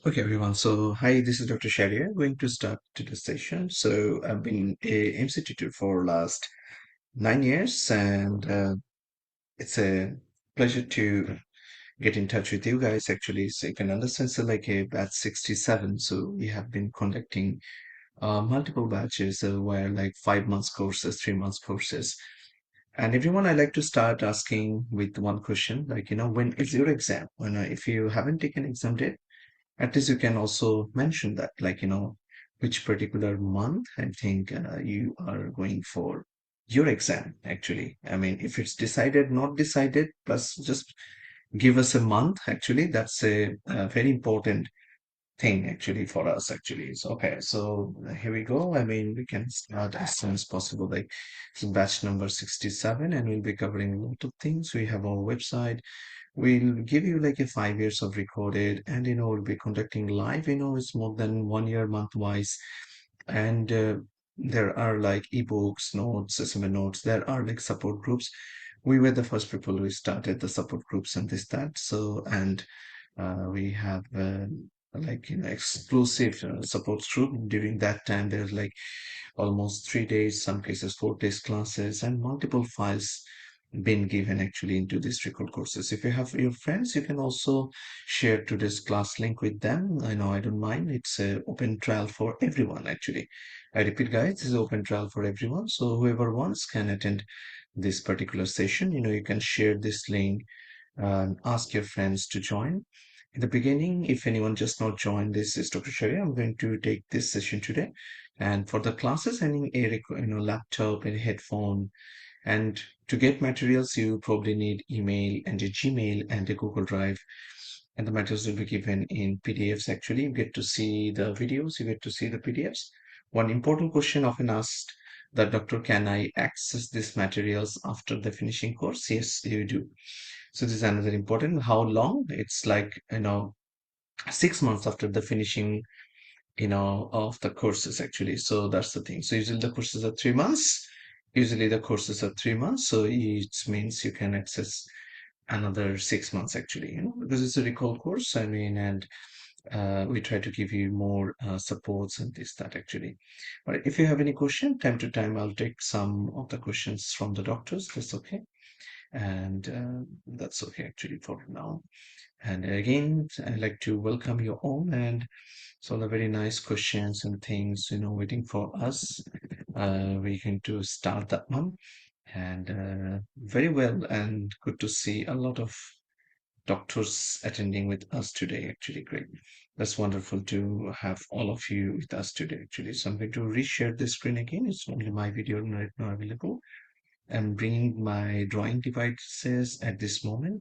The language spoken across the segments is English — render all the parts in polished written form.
Okay, everyone. So, hi, this is Dr. Shahriar. Going to start today's session. So, I've been a MC tutor for last 9 years, and it's a pleasure to get in touch with you guys. Actually, so you can understand, so like a batch 67. So, we have been conducting multiple batches, where like 5 months courses, 3 months courses. And everyone, I like to start asking with one question, like, when is your exam? If you haven't taken exam date, at least you can also mention that, like, which particular month I think you are going for your exam, actually. I mean, if it's decided, not decided, plus just give us a month, actually. That's a very important thing, actually, for us, actually. So, okay, so here we go. I mean, we can start as soon as possible. Like, it's batch number 67, and we'll be covering a lot of things. We have our website. We'll give you like a 5 years of recorded, and we'll be conducting live. It's more than 1 year month wise, and there are like ebooks, notes, assessment notes. There are like support groups. We were the first people who started the support groups and this that. So and we have like exclusive support group during that time. There's like almost 3 days, some cases 4 days classes, and multiple files been given actually into these recall courses. If you have your friends, you can also share today's class link with them. I know, I don't mind. It's a open trial for everyone, actually. I repeat, guys, this is open trial for everyone. So whoever wants can attend this particular session. You can share this link and ask your friends to join. In the beginning, if anyone just not joined, this is Dr. Sharia. I'm going to take this session today. And for the classes, I need a laptop and headphone. And to get materials, you probably need email and a Gmail and a Google Drive. And the materials will be given in PDFs. Actually, you get to see the videos, you get to see the PDFs. One important question often asked, that doctor, can I access these materials after the finishing course? Yes, you do. So this is another important. How long? It's like 6 months after the finishing of the courses, actually. So that's the thing. So usually the courses are 3 months. Usually the courses are 3 months. So it means you can access another 6 months, actually, because it's a recall course. I mean, and we try to give you more supports and this, that, actually. But if you have any question, time to time, I'll take some of the questions from the doctors. That's okay. And that's okay, actually, for now. And again, I'd like to welcome you all, and so the very nice questions and things, waiting for us. We're going to start that one. And very well, and good to see a lot of doctors attending with us today, actually. Great. That's wonderful to have all of you with us today, actually. So I'm going to reshare the screen again. It's only my video right now available. I'm bringing my drawing devices at this moment.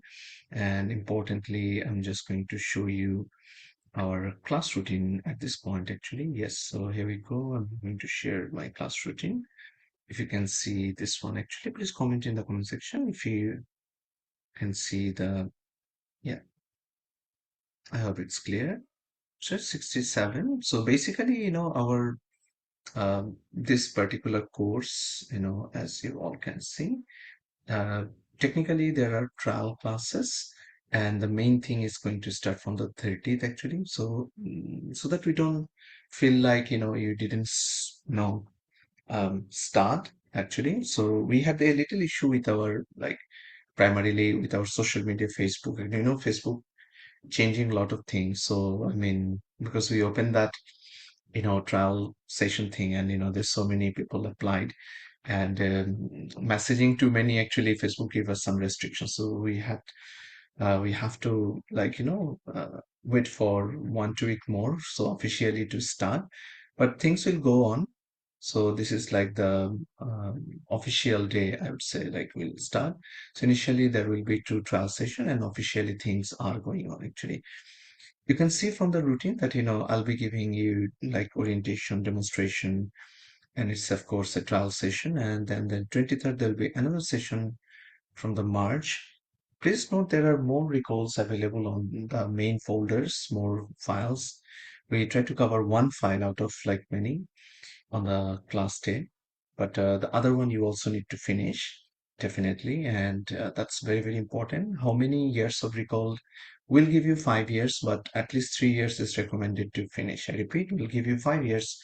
And importantly, I'm just going to show you our class routine at this point, actually. Yes, so here we go. I'm going to share my class routine. If you can see this one, actually, please comment in the comment section if you can see the, yeah, I hope it's clear. So it's 67. So basically, our this particular course, as you all can see, uh, technically there are trial classes, and the main thing is going to start from the 30th, actually. So so that we don't feel like you didn't start, actually. So we had a little issue with our, like, primarily with our social media, Facebook, and Facebook changing a lot of things. So I mean, because we opened that trial session thing, and there's so many people applied, and messaging too many, actually Facebook gave us some restrictions. So we have to, like, wait for 1 2 week more so officially to start, but things will go on. So this is like the official day, I would say, like, we'll start. So initially there will be 2 trial session, and officially things are going on, actually. You can see from the routine that I'll be giving you like orientation, demonstration, and it's of course a trial session. And then the 23rd there'll be another session from the March. Please note there are more recalls available on the main folders, more files. We try to cover one file out of like many on the class day, but the other one you also need to finish. definitely, and that's very, very important. How many years of recall? Will give you 5 years, but at least 3 years is recommended to finish. I repeat, we'll give you 5 years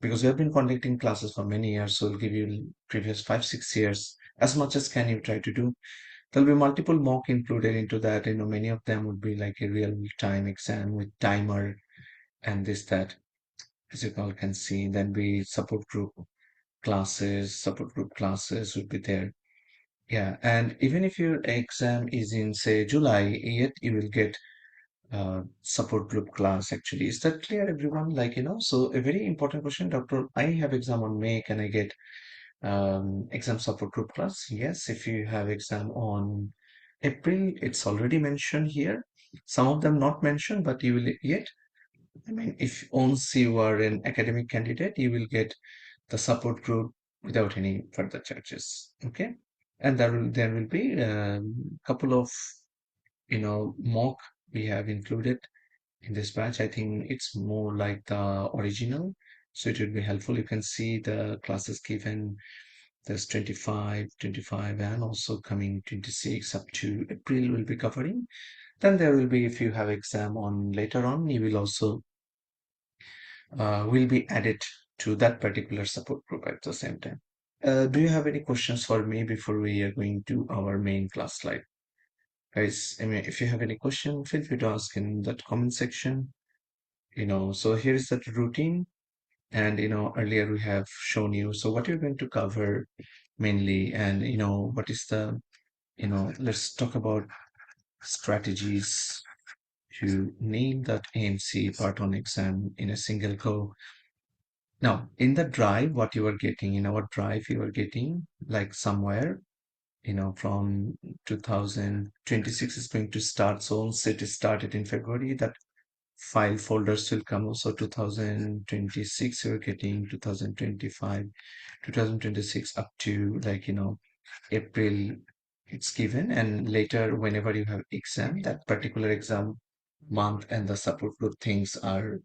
because we have been conducting classes for many years, so we'll give you previous 5, 6 years as much as can you try to do. There'll be multiple mock included into that. Many of them would be like a real time exam with timer and this, that, as you all can see. Then be support group classes would be there. Yeah, and even if your exam is in, say, July, yet you will get support group class actually. Is that clear, everyone? So a very important question, Doctor. I have exam on May. Can I get exam support group class? Yes, if you have exam on April, it's already mentioned here. Some of them not mentioned, but you will yet. I mean, if once you are an academic candidate, you will get the support group without any further charges. Okay, and there will be a couple of mock we have included in this batch. I think it's more like the original, so it would be helpful. You can see the classes given. There's 25, 25, and also coming 26 up to April will be covering. Then there will be, if you have exam on later on, you will also will be added to that particular support group at the same time. Do you have any questions for me before we are going to our main class slide? Guys, I mean, if you have any question, feel free to ask in that comment section. So here is that routine. And, earlier we have shown you. So what you're going to cover mainly, and, what is the, let's talk about strategies to nail that AMC part on exam in a single go. Now, in the drive, what you are getting, in our drive, you are getting like somewhere, from 2026 is going to start. So once it is started in February, that file folders will come. Also 2026, you're getting 2025, 2026 up to April it's given. And later, whenever you have exam, that particular exam month and the support group things are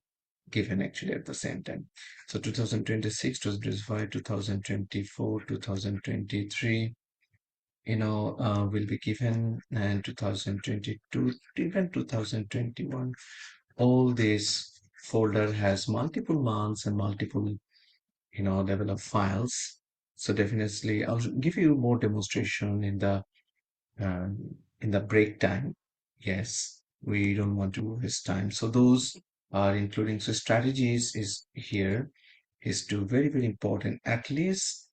given actually at the same time. So 2026, 2025, 2024, 2023, will be given, and 2022, even 2021. All this folder has multiple months and multiple, level of files. So definitely, I'll give you more demonstration in the break time. Yes, we don't want to waste time. So those are including, so strategies is here is to very, very important. At least,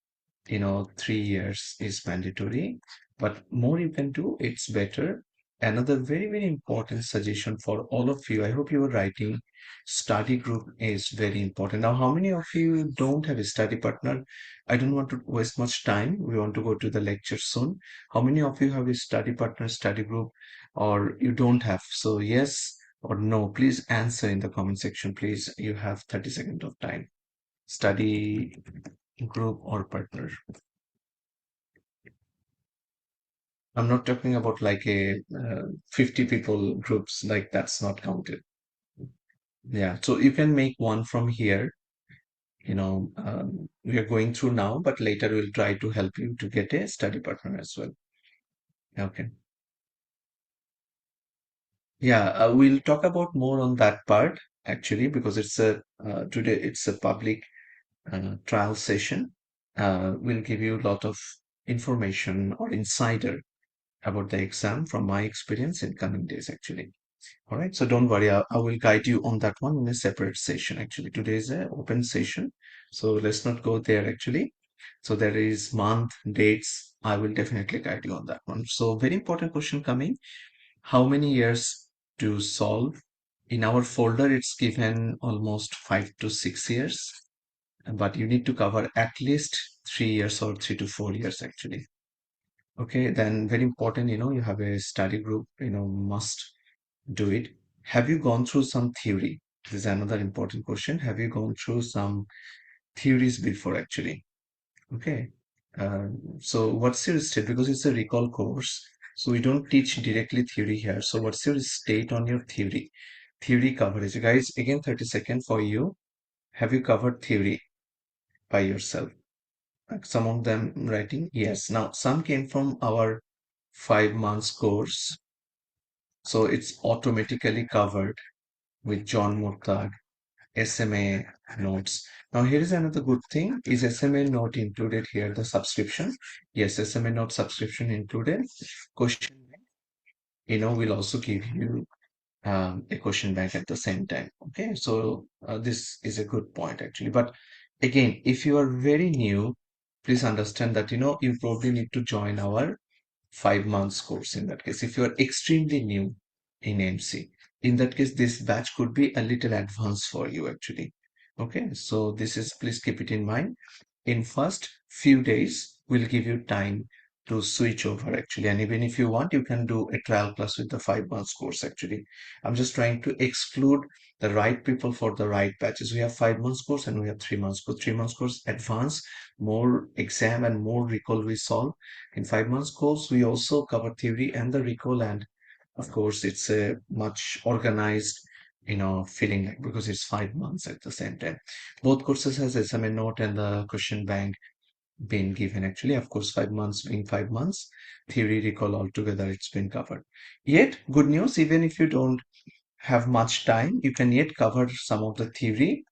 3 years is mandatory, but more you can do, it's better. Another very, very important suggestion for all of you, I hope you are writing, study group is very important. Now, how many of you don't have a study partner? I don't want to waste much time. We want to go to the lecture soon. How many of you have a study partner, study group, or you don't have? So yes or no, please answer in the comment section, please. You have 30 seconds of time. Study group or partner. I'm not talking about like a 50 people groups, like that's not counted. Yeah, so you can make one from here. We are going through now, but later we'll try to help you to get a study partner as well. Okay. Yeah, we'll talk about more on that part actually, because today it's a public trial session. We'll give you a lot of information or insider about the exam from my experience in coming days actually. All right, so don't worry, I will guide you on that one in a separate session actually. Today is an open session, so let's not go there actually. So there is month, dates. I will definitely guide you on that one. So very important question coming. How many years to solve? In our folder, it's given almost 5 to 6 years, but you need to cover at least 3 years or 3 to 4 years actually. Okay, then very important, you have a study group, must do it. Have you gone through some theory? This is another important question. Have you gone through some theories before actually? Okay. So what's your state? Because it's a recall course, so we don't teach directly theory here. So what's your state on your theory? Theory coverage. Guys, again 30 seconds for you. Have you covered theory by yourself? some of them writing yes. Now, some came from our 5 months course, so it's automatically covered with John Murtagh SMA notes. Now, here is another good thing. Is SMA note included here, the subscription? Yes, SMA note subscription included. Question, will also give you a question bank at the same time. Okay, so this is a good point actually. But again, if you are very new, please understand that you probably need to join our 5 months course in that case. If you are extremely new in MC, in that case, this batch could be a little advanced for you actually. Okay, so this is, please keep it in mind. In first few days, we'll give you time to switch over actually. And even if you want, you can do a trial class with the 5 months course actually. I'm just trying to exclude the right people for the right batches. We have 5 months course and we have 3 months course. 3 months course advanced, more exam and more recall we solve. In 5 months course, we also cover theory and the recall, and of course, it's a much organized, feeling like because it's 5 months at the same time. Both courses has SMA note and the question bank been given actually. Of course, 5 months being 5 months, theory recall altogether it's been covered. Yet, good news, even if you don't have much time, you can yet cover some of the theory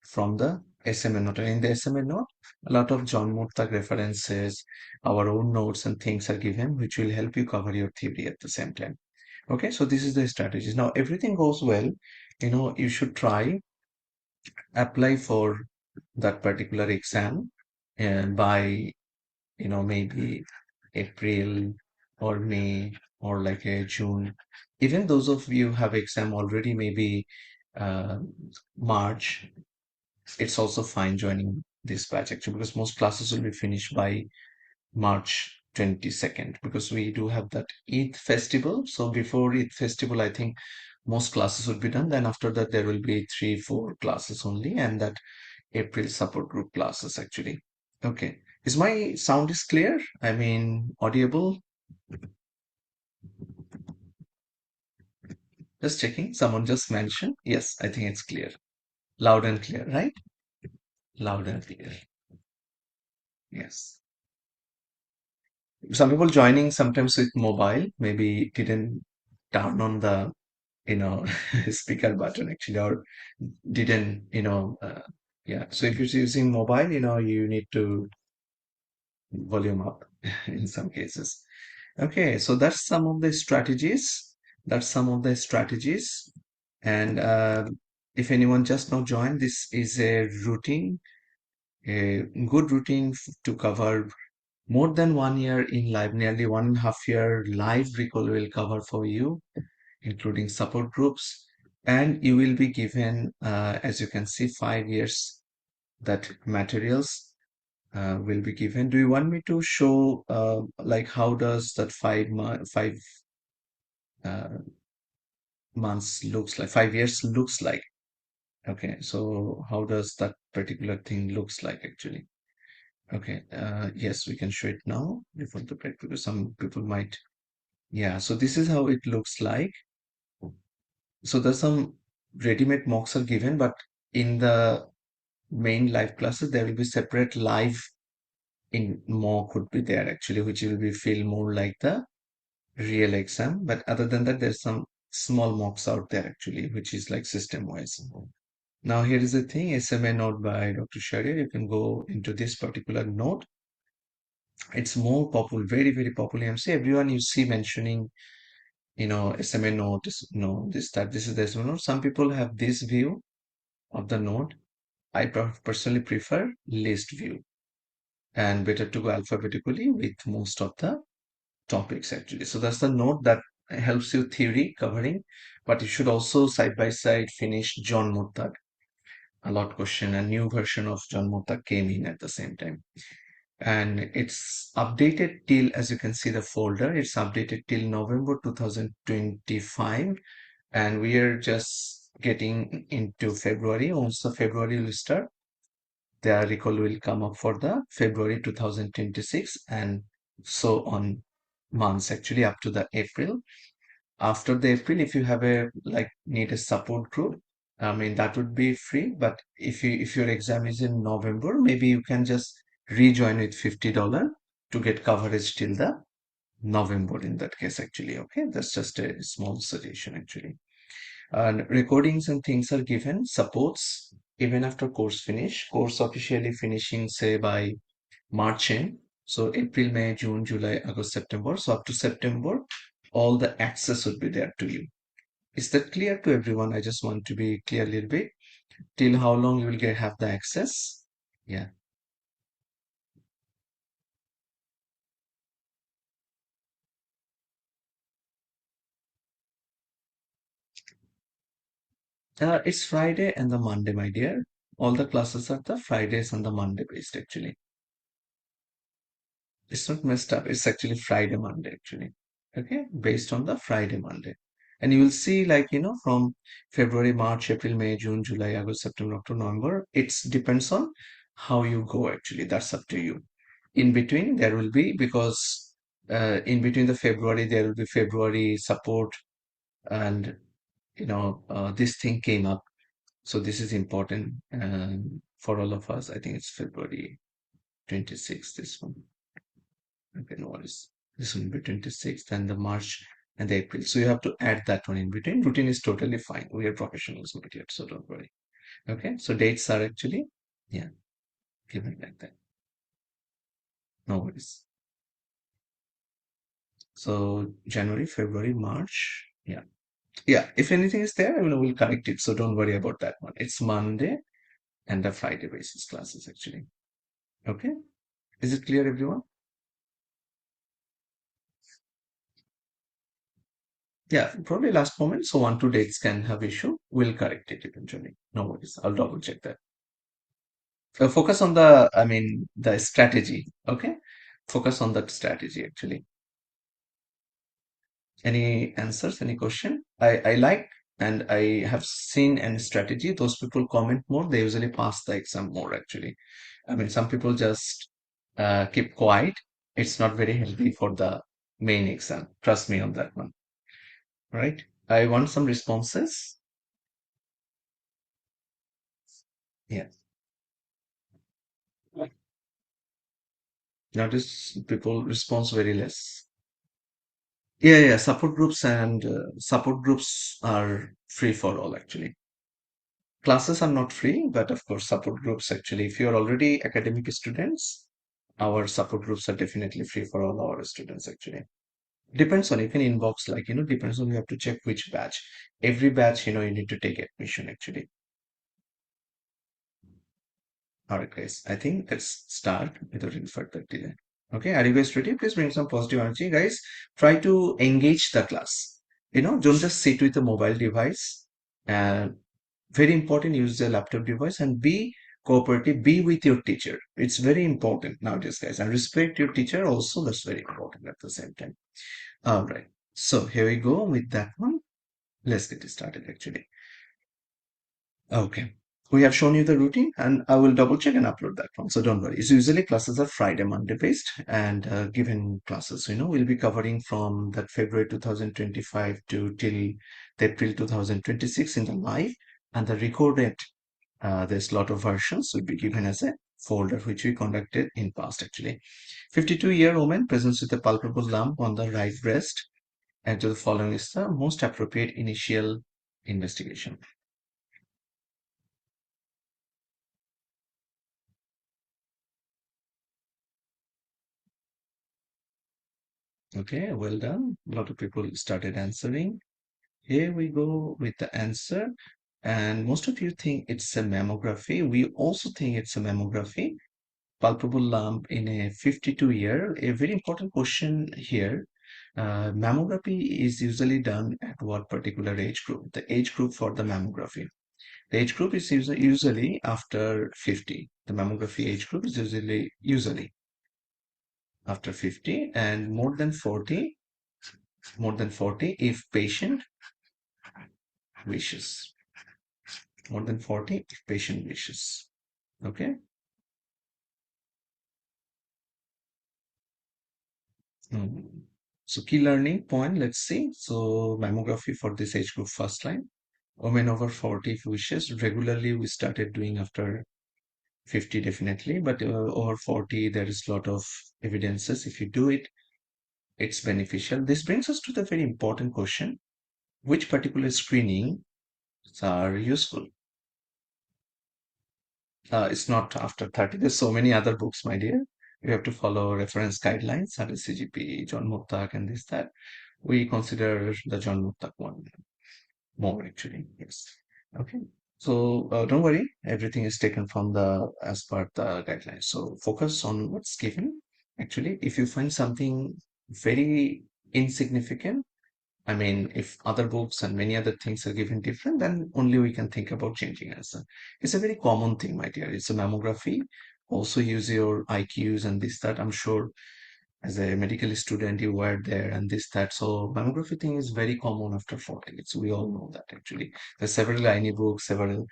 from the SMA note. And in the SMA note, a lot of John Murtagh references, our own notes and things are given, which will help you cover your theory at the same time. Okay, so this is the strategies. Now, everything goes well, you should try apply for that particular exam and by, maybe April or May or like a June. Even those of you have exam already, maybe uh, March, it's also fine joining this batch actually because most classes will be finished by March 22nd because we do have that Eid festival. So before Eid festival, I think most classes would be done. Then after that, there will be 3, 4 classes only, and that April support group classes actually. Okay. Is my sound is clear? I mean, audible? Just checking. Someone just mentioned. Yes, I think it's clear. Loud and clear, right? Loud and clear. Yes. Some people joining sometimes with mobile, maybe didn't turn on the, speaker button actually, or didn't, yeah. So if you're using mobile, you need to volume up in some cases. Okay, so that's some of the strategies. That's some of the strategies. And if anyone just now joined, this is a routine, a good routine to cover more than 1 year in live, nearly 1.5 year live recall will cover for you, including support groups. And you will be given, as you can see, 5 years that materials will be given. Do you want me to show like how does that 5 months looks like, 5 years looks like? Okay, so how does that particular thing looks like actually? Okay, yes, we can show it now before the break because some people might. Yeah, so this is how it looks like. So there's some ready-made mocks are given, but in the main live classes, there will be separate live in mock would be there actually, which will be feel more like the real exam. But other than that, there's some small mocks out there actually, which is like system wise. Now here is the thing, SMA note by Dr. Shahriar. You can go into this particular note. It's more popular, very, very popular. MC. Everyone you see mentioning, SMA note, this, that, this is the SMA note. Some people have this view of the note. I personally prefer list view and better to go alphabetically with most of the topics actually. So that's the note that helps you theory covering, but you should also side by side finish John Murtagh. A lot question, a new version of John Murtagh came in at the same time. And it's updated till, as you can see the folder, it's updated till November 2025. And we are just getting into February. Once the February will start, the recall will come up for the February 2026 and so on months actually up to the April. After the April, if you have a like need a support group, I mean that would be free. But if your exam is in November, maybe you can just rejoin with $50 to get coverage till the November in that case actually. Okay, that's just a small suggestion actually. And recordings and things are given, supports even after course finish, course officially finishing say by March end. So April, May, June, July, August, September. So up to September, all the access would be there to you. Is that clear to everyone? I just want to be clear a little bit. Till how long you will get have the access? Yeah. It's Friday and the Monday, my dear. All the classes are the Fridays and the Monday based actually. It's not messed up. It's actually Friday, Monday, actually. Okay, based on the Friday, Monday. And you will see, like, from February, March, April, May, June, July, August, September, October, November. It depends on how you go, actually. That's up to you. In between, there will be, because in between the February, there will be February support, and, this thing came up. So this is important for all of us. I think it's February 26th, this one. Okay, no worries. This will be 26th and the March and the April. So you have to add that one in between. Routine is totally fine. We are professionals not yet, so don't worry. Okay, so dates are actually, yeah, given like that. No worries. So January, February, March. Yeah. Yeah. If anything is there, we'll correct it. So don't worry about that one. It's Monday and the Friday basis classes actually. Okay. Is it clear, everyone? Yeah, probably last moment. So 1, 2 dates can have issue. We'll correct it eventually. No worries. I'll double check that. Focus on the strategy. Okay. Focus on that strategy actually. Any answers, any question? I like and I have seen any strategy. Those people comment more, they usually pass the exam more actually. Some people just keep quiet. It's not very healthy for the main exam. Trust me on that one. Right? I want some responses. Yeah. Notice people response very less. Yeah, yeah, support groups are free for all actually. Classes are not free, but of course, support groups actually, if you're already academic students, our support groups are definitely free for all our students actually. Depends on, you can inbox, like, depends on, you have to check which batch. Every batch, you need to take admission actually. All right, guys, I think let's start without any further delay. Okay, are you guys ready? Please bring some positive energy, guys. Try to engage the class. Don't just sit with a mobile device. And very important, use the laptop device and be cooperative, be with your teacher. It's very important nowadays, guys. And respect your teacher also. That's very important at the same time. All right. So here we go with that one. Let's get started actually. Okay. We have shown you the routine and I will double check and upload that one. So don't worry. So usually classes are Friday, Monday based and given classes, we'll be covering from that February 2025 to till the April 2026 in the live, and the recorded, there's a lot of versions will be given as a folder which we conducted in past actually. 52-year woman presents with a palpable lump on the right breast, and to the following is the most appropriate initial investigation. Okay, well done. A lot of people started answering. Here we go with the answer. And most of you think it's a mammography. We also think it's a mammography. Palpable lump in a 52-year. A very important question here. Mammography is usually done at what particular age group? The age group for the mammography. The age group is usually after 50. The mammography age group is usually after 50 and more than 40 if patient wishes. More than 40 if patient wishes. Okay. So key learning point, let's see. So mammography for this age group first line. Women over 40 if wishes. Regularly we started doing after 50 definitely, but over 40, there is a lot of evidences. If you do it, it's beneficial. This brings us to the very important question: which particular screenings are useful? It's not after 30. There's so many other books, my dear. You have to follow reference guidelines, such as CGP, John Muttak, and this, that. We consider the John Muttak one more, actually. Yes. Okay. So don't worry, everything is taken from the as per the guidelines. So focus on what's given. Actually, if you find something very insignificant, I mean, if other books and many other things are given different, then only we can think about changing answer. It's a very common thing, my dear. It's a mammography. Also use your IQs and this, that. I'm sure as a medical student, you were there and this, that. So mammography thing is very common after 40. We all know that actually. There's several INE books, several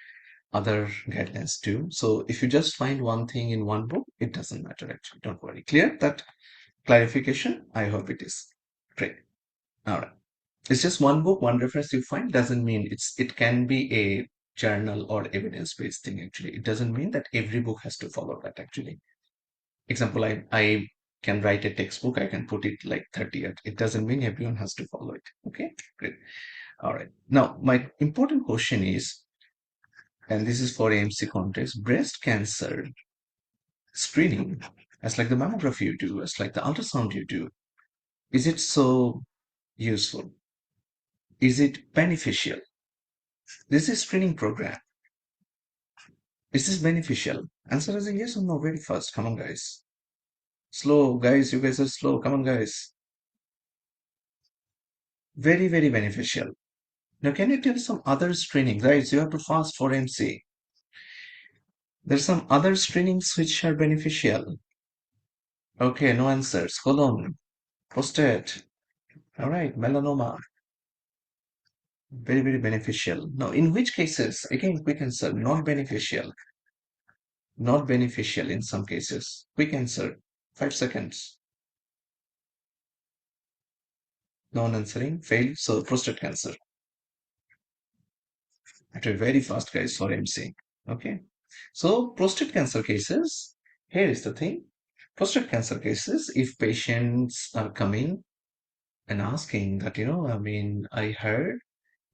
other guidelines too. So if you just find one thing in one book, it doesn't matter actually. Don't worry. Clear that clarification? I hope it is. Great. All right. It's just one book, one reference you find doesn't mean it can be a journal or evidence-based thing actually. It doesn't mean that every book has to follow that actually. Example, I can write a textbook, I can put it like 30 at. It doesn't mean everyone has to follow it. Okay, great. All right. Now, my important question is, and this is for AMC context, breast cancer screening, as like the mammography you do, as like the ultrasound you do, is it so useful? Is it beneficial? This is screening program. Is this beneficial? Answer is a yes or no very fast. Come on, guys. Slow, guys. You guys are slow. Come on, guys. Very, very beneficial. Now, can you tell some other screening? Guys, you have to fast for MC. There's some other screenings which are beneficial. Okay, no answers. Colon, prostate. All right, melanoma. Very, very beneficial. Now, in which cases? Again, quick answer. Not beneficial. Not beneficial in some cases. Quick answer. 5 seconds. Non-answering. Failed. So, prostate cancer. Actually, very fast, guys, for MC. Okay. So, prostate cancer cases, here is the thing. Prostate cancer cases, if patients are coming and asking that, I mean, I heard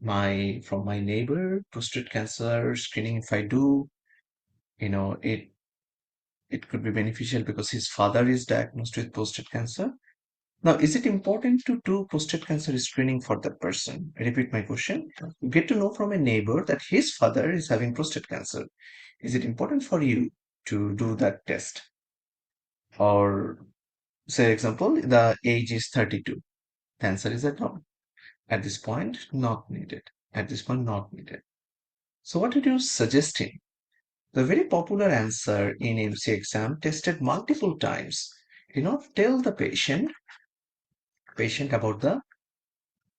from my neighbor, prostate cancer screening, if I do, it could be beneficial because his father is diagnosed with prostate cancer. Now, is it important to do prostate cancer screening for that person? I repeat my question. You get to know from a neighbor that his father is having prostate cancer. Is it important for you to do that test? Or, say, example, the age is 32. The answer is that no. At this point, not needed. At this point, not needed. So, what did you suggest him? The very popular answer in MC exam tested multiple times. Tell the patient about the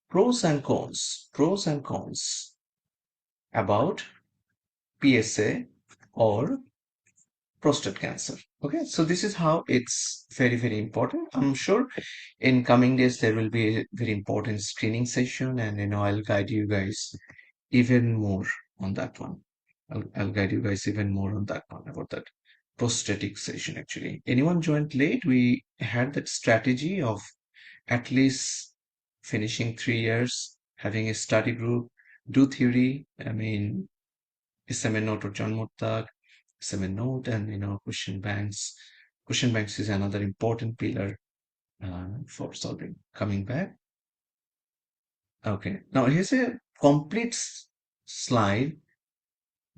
pros and cons about PSA or prostate cancer. Okay, so this is how it's very, very important. I'm sure in coming days there will be a very important screening session, and I'll guide you guys even more on that one. I'll guide you guys even more on that one about that prostatic session actually. Anyone joined late? We had that strategy of at least finishing 3 years, having a study group, do theory. I mean, SMA note or John Muttak, SMA note, and question banks. Question banks is another important pillar for solving. Coming back. Okay. Now here's a complete slide.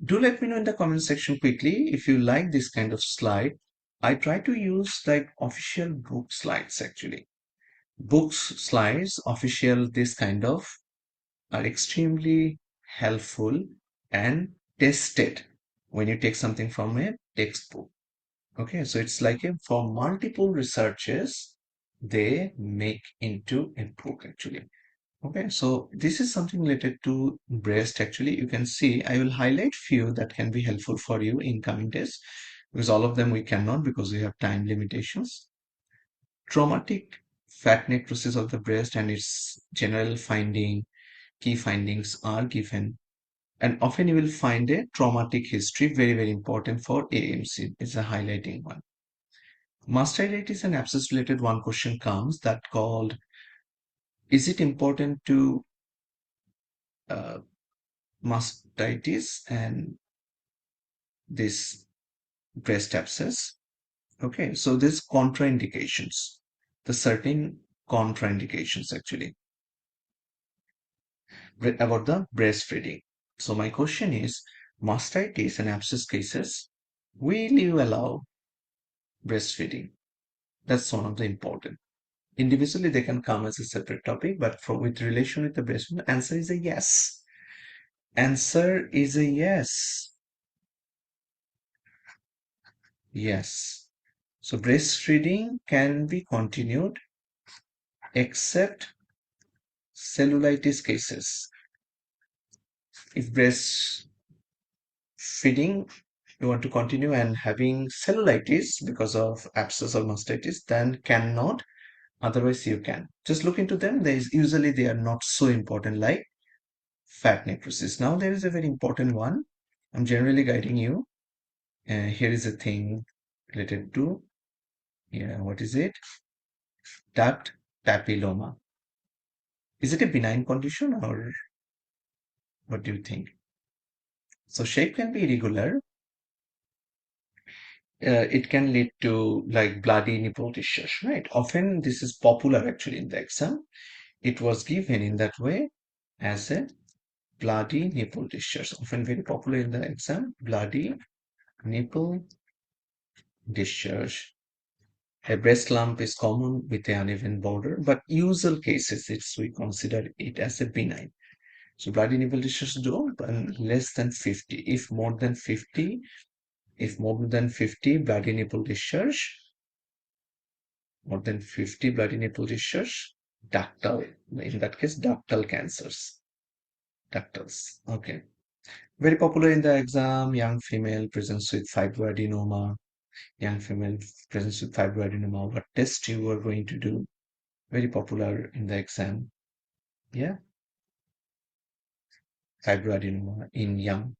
Do let me know in the comment section quickly if you like this kind of slide. I try to use like official book slides actually. Books, slides, official, this kind of are extremely helpful and tested when you take something from a textbook. Okay, so it's like for multiple researches, they make into a book actually. Okay, so this is something related to breast actually. You can see I will highlight few that can be helpful for you in coming days because all of them we cannot because we have time limitations. Traumatic fat necrosis of the breast and its general key findings are given And often you will find a traumatic history, very, very important for AMC. It's a highlighting one. Mastitis and abscess related one question comes that called, is it important to uh, mastitis and this breast abscess? Okay, so there's contraindications, the certain contraindications actually about the breastfeeding. So my question is, mastitis and abscess cases, will you allow breastfeeding? That's one of the important. Individually, they can come as a separate topic, but from with relation with the breastfeeding, answer is a yes. Answer is a yes. Yes. So breastfeeding can be continued except cellulitis cases. If breastfeeding you want to continue and having cellulitis because of abscess or mastitis, then cannot. Otherwise, you can. Just look into them. There is usually they are not so important like fat necrosis. Now there is a very important one. I'm generally guiding you. Here is a thing related to, yeah, what is it? Duct papilloma. Is it a benign condition or what do you think? So shape can be irregular. It can lead to like bloody nipple tissues, right? Often this is popular actually in the exam. It was given in that way as a bloody nipple discharge. Often very popular in the exam. Bloody nipple discharge. A breast lump is common with an uneven border, but usual cases we consider it as a benign. So bloody nipple discharge don't less than 50. If more than 50 bloody nipple discharge, more than 50 bloody nipple discharge, ductal, in that case, ductal cancers. Ductals. Okay. Very popular in the exam, young female presents with fibroadenoma. Young female presents with fibroadenoma. What test you are going to do? Very popular in the exam. Yeah, fibroadenoma in young.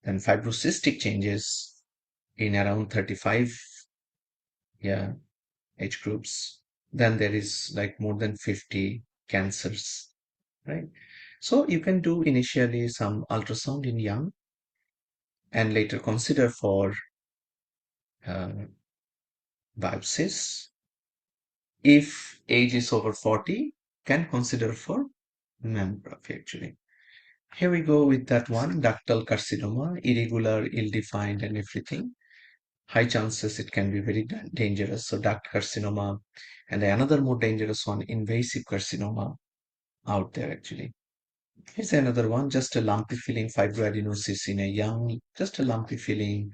Then fibrocystic changes in around 35, yeah, age groups. Then there is like more than 50 cancers, right? So you can do initially some ultrasound in young and later consider for uh, biopsies. If age is over 40, can consider for mammography actually. Here we go with that one, ductal carcinoma, irregular, ill-defined and everything. High chances it can be very dangerous. So duct carcinoma and another more dangerous one, invasive carcinoma out there actually. Here's another one, just a lumpy feeling fibroadenosis in a young, just a lumpy feeling.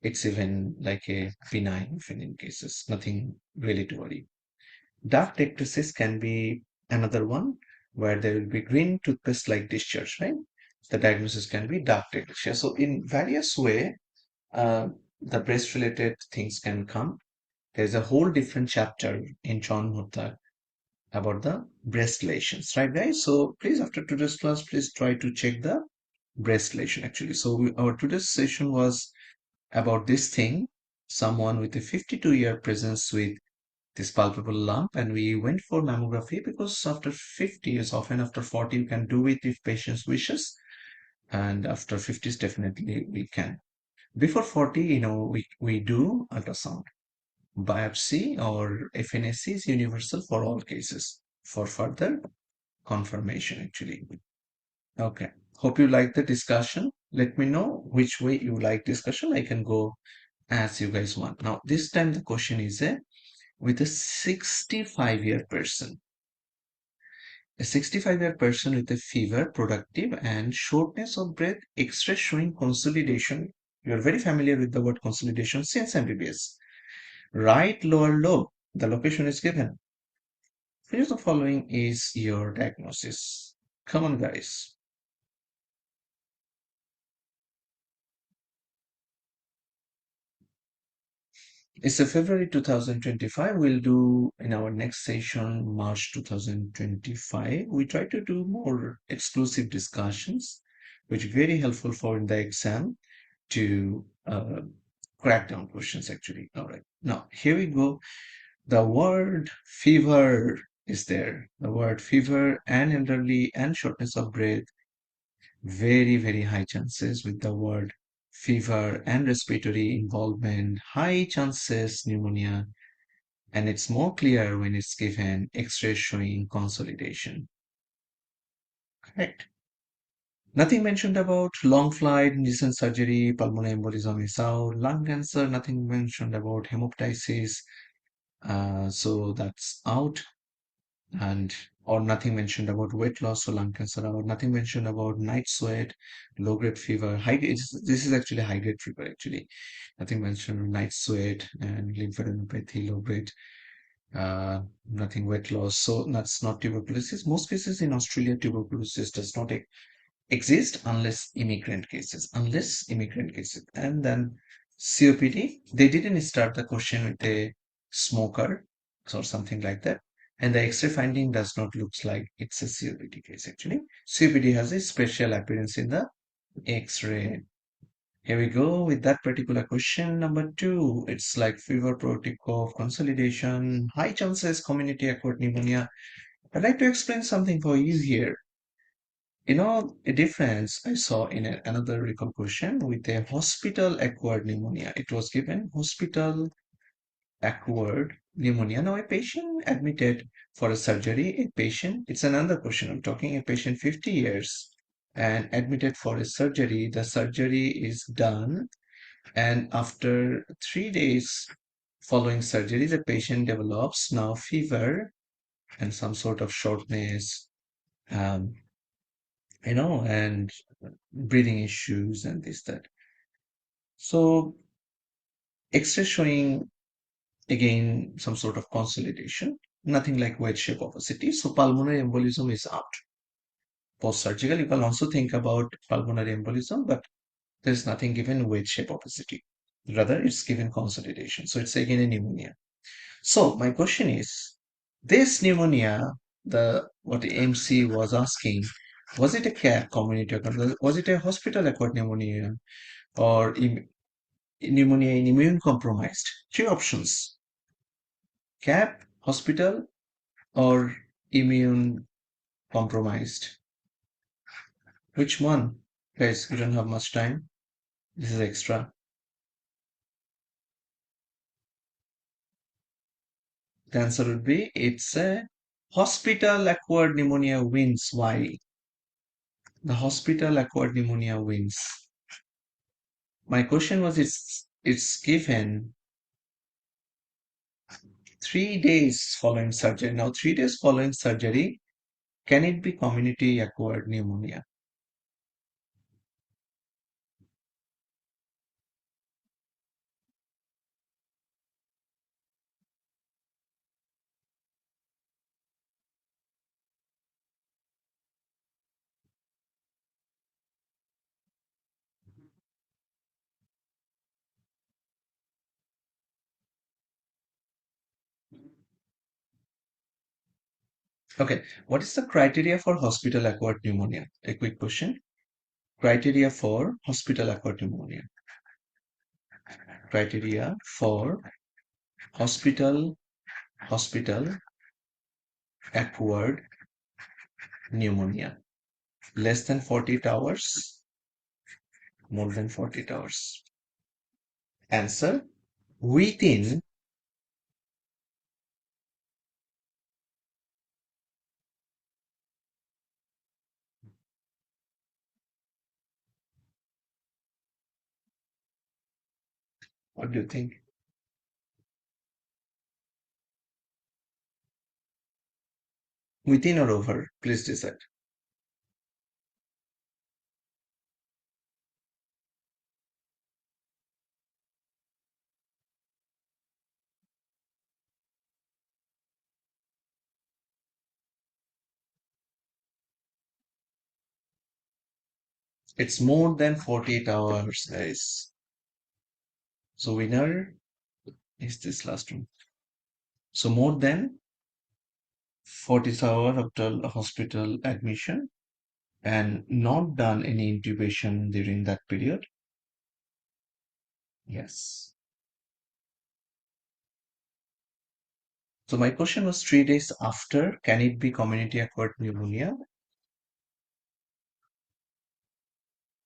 It's even like a benign in cases, nothing really to worry. Dark ectasis can be another one where there will be green toothpaste like discharge, right? The diagnosis can be dark ectasis. So in various way, uh, the breast related things can come. There's a whole different chapter in John Mutta about the breast lesions, right guys? So please after today's class, please try to check the breast lesion actually. So our today's session was about this thing, someone with a 52-year presence with this palpable lump, and we went for mammography because after 50 years, often after 40 you can do it if patients wishes, and after 50s definitely we can. Before 40, we do ultrasound. Biopsy or FNAC is universal for all cases for further confirmation actually. Okay, hope you like the discussion. Let me know which way you like discussion. I can go as you guys want. Now this time the question is with a 65-year person. A 65-year person with a fever, productive, and shortness of breath, X-ray showing consolidation. You're very familiar with the word consolidation since MBBS. Right lower lobe, the location is given. Which of the following is your diagnosis? Come on, guys. It's a February 2025. We'll do in our next session, March 2025. We try to do more exclusive discussions. which is very helpful for in the exam to crack down questions actually. All right. Now, here we go. The word fever is there. The word fever and elderly and shortness of breath, very, very high chances with the word fever and respiratory involvement, high chances pneumonia, and it's more clear when it's given X-ray showing consolidation. Correct. Nothing mentioned about long flight, recent surgery, pulmonary embolism is out, lung cancer, nothing mentioned about hemoptysis, so that's out, and or nothing mentioned about weight loss or lung cancer, or nothing mentioned about night sweat, low grade fever, this is actually high grade fever actually. Nothing mentioned night sweat and lymphadenopathy, low grade, nothing weight loss. So that's not tuberculosis. Most cases in Australia, tuberculosis does not exist unless immigrant cases. And then COPD, they didn't start the question with a smoker or something like that. And the X-ray finding does not look like it's a COPD case actually. COPD has a special appearance in the X-ray. Here we go with that particular question. Number two, it's like fever, protic cough, consolidation, high chances community acquired pneumonia. I'd like to explain something for you here. A difference I saw in another recall question with a hospital acquired pneumonia. It was given hospital acquired pneumonia. Now, a patient admitted for a surgery, it's another question. I'm talking a patient 50 years and admitted for a surgery. The surgery is done, and after 3 days following surgery, the patient develops now fever and some sort of shortness. Um, and breathing issues and this, that. So, X-ray showing again some sort of consolidation, nothing like wedge shape opacity. So, pulmonary embolism is out. Post surgical, you can also think about pulmonary embolism, but there's nothing given wedge shape opacity. Rather, it's given consolidation. So, it's again a pneumonia. So, my question is this pneumonia, the what the MC was asking, was it a CAP community acquired? Was it a hospital acquired pneumonia or pneumonia in immune compromised? Three options: CAP, hospital, or immune compromised. Which one? Guys, we don't have much time. This is extra. The answer would be it's a hospital acquired pneumonia wins. Why? The hospital acquired pneumonia wins. My question was it's given 3 days following surgery. Now, 3 days following surgery, can it be community acquired pneumonia? Okay, what is the criteria for hospital acquired pneumonia? A quick question. Criteria for hospital acquired pneumonia. Criteria for hospital acquired pneumonia. Less than 48 hours, more than 48 hours. Answer: within, what do you think? Within or over? Please decide. It's more than 48 hours, guys. So winner is this last one. So more than 40 hours after hospital admission and not done any intubation during that period? Yes. So my question was 3 days after, can it be community acquired pneumonia?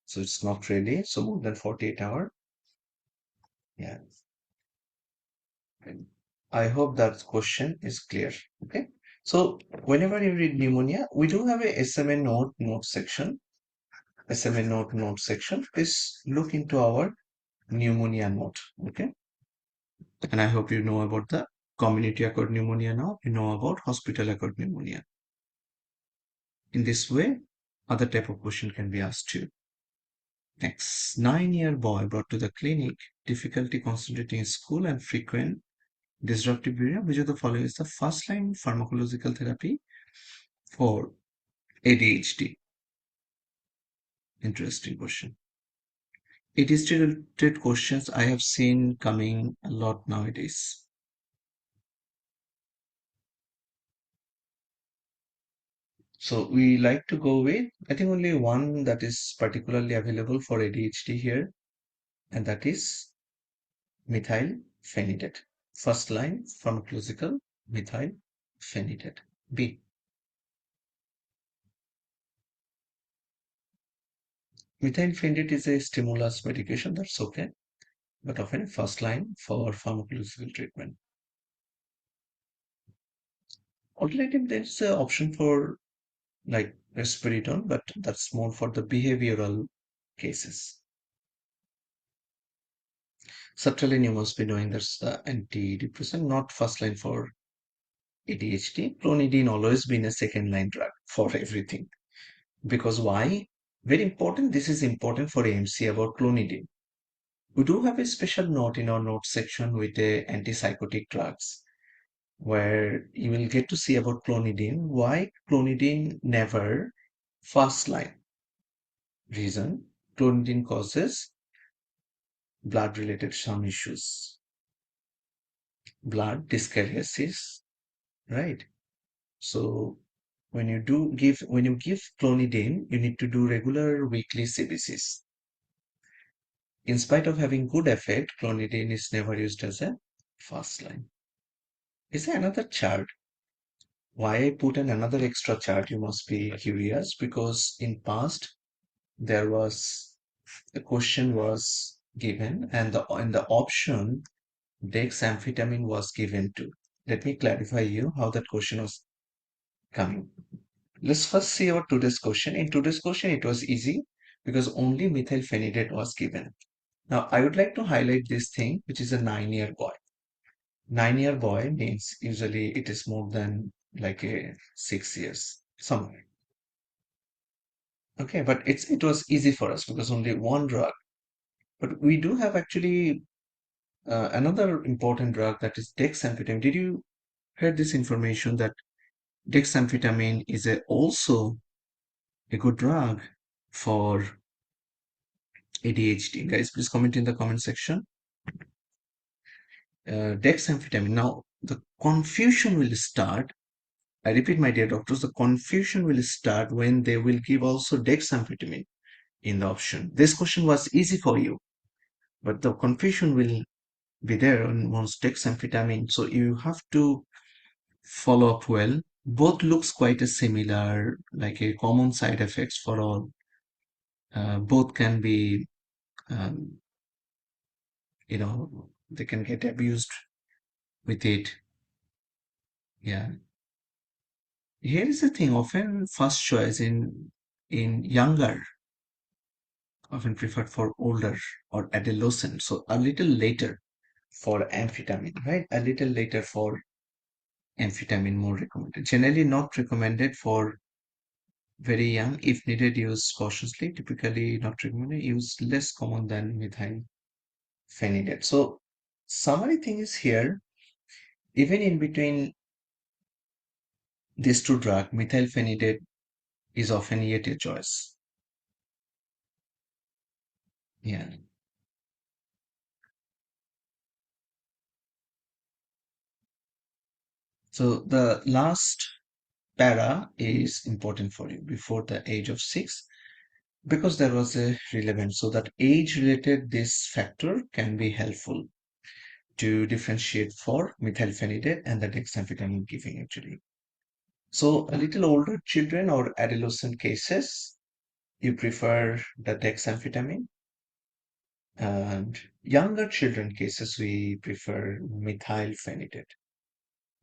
So it's not really. So more than 48 hours. Yeah. And I hope that question is clear. Okay. So whenever you read pneumonia, we do have a SMA note section. SMA note section. Please look into our pneumonia note. Okay. And I hope you know about the community acquired pneumonia now. You know about hospital acquired pneumonia. In this way, other type of question can be asked too. Next, 9-year boy brought to the clinic, difficulty concentrating in school and frequent disruptive behavior. Which of the following is the first line pharmacological therapy for ADHD? Interesting question. ADHD related questions I have seen coming a lot nowadays. So we like to go with, I think only one that is particularly available for ADHD here, and that is methylphenidate. First line pharmacological methylphenidate. B. Methylphenidate is a stimulus medication, that's okay, but often first line for pharmacological treatment. Alternative, there's an option for like risperidone, but that's more for the behavioral cases. Sertraline, you must be knowing that's the antidepressant, not first line for ADHD. Clonidine always been a second line drug for everything. Because why? Very important. This is important for AMC about clonidine. We do have a special note in our notes section with the antipsychotic drugs where you will get to see about clonidine. Why clonidine never first line? Reason, clonidine causes blood related some issues, blood dyskeriosis, right? So when you give clonidine, you need to do regular weekly CBCs. In spite of having good effect, clonidine is never used as a first line. Is there another chart? Why I put in another extra chart? You must be curious because in past there was the question was given and the in the option dexamphetamine was given to. Let me clarify you how that question was coming. Let's first see our today's question. In today's question, it was easy because only methylphenidate was given. Now, I would like to highlight this thing, which is a 9-year boy. 9-year boy means usually it is more than like a 6 years somewhere. Okay, but it was easy for us because only one drug. But we do have actually another important drug that is dexamphetamine. Did you hear this information that dexamphetamine is also a good drug for ADHD? Guys, please comment in the comment section. Dexamphetamine. Now, the confusion will start. I repeat, my dear doctors, the confusion will start when they will give also dexamphetamine in the option. This question was easy for you, but the confusion will be there on once dexamphetamine. So you have to follow up well. Both looks quite a similar, like a common side effects for all. Both can be, um, they can get abused with it. Yeah. Here is the thing, often first choice in younger, often preferred for older or adolescent. So a little later for amphetamine, right? A little later for amphetamine more recommended. Generally not recommended for very young. If needed, use cautiously. Typically not recommended. Use less common than methylphenidate. So summary thing is here, even in between these two drugs, methylphenidate is often yet a choice. Yeah. So the last para is important for you before the age of 6 because there was a relevance. So that age related this factor can be helpful to differentiate for methylphenidate and the dexamphetamine giving actually. So a little older children or adolescent cases, you prefer the dexamphetamine, and younger children cases we prefer methylphenidate.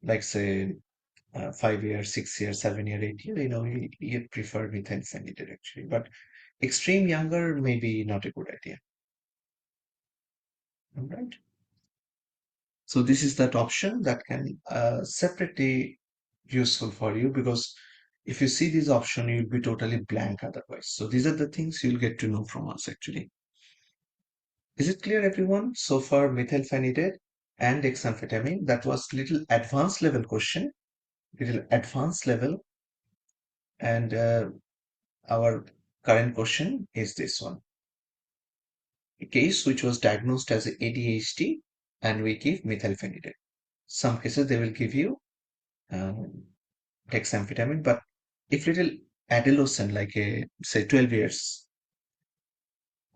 Like say 5 years, 6 years, 7 year, 8 year, you prefer methylphenidate actually. But extreme younger maybe not a good idea. All right. So this is that option that can separately useful for you because if you see this option, you'll be totally blank otherwise. So these are the things you'll get to know from us actually. Is it clear, everyone? So far, methylphenidate and dexamphetamine, that was little advanced level question, little advanced level, and our current question is this one. A case which was diagnosed as ADHD, and we give methylphenidate. Some cases they will give you um, dexamphetamine, but if little adolescent, like a say 12 years